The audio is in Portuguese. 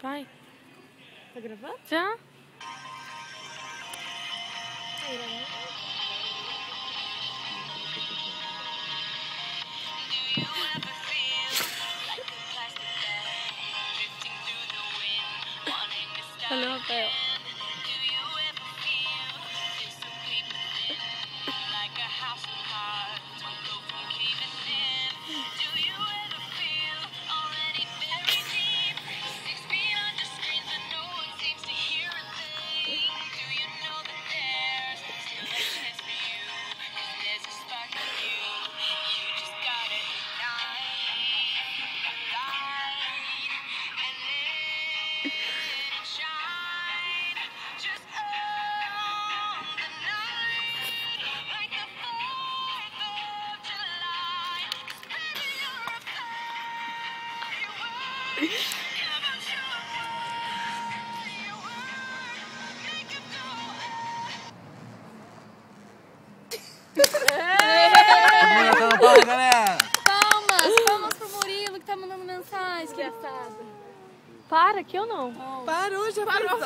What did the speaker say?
Vai. Tá gravando? Já? Valeu, Rafael. Palmas, galera! Palmas pro Murilo que tá mandando mensagem. Para, que eu não. Parou, já parou.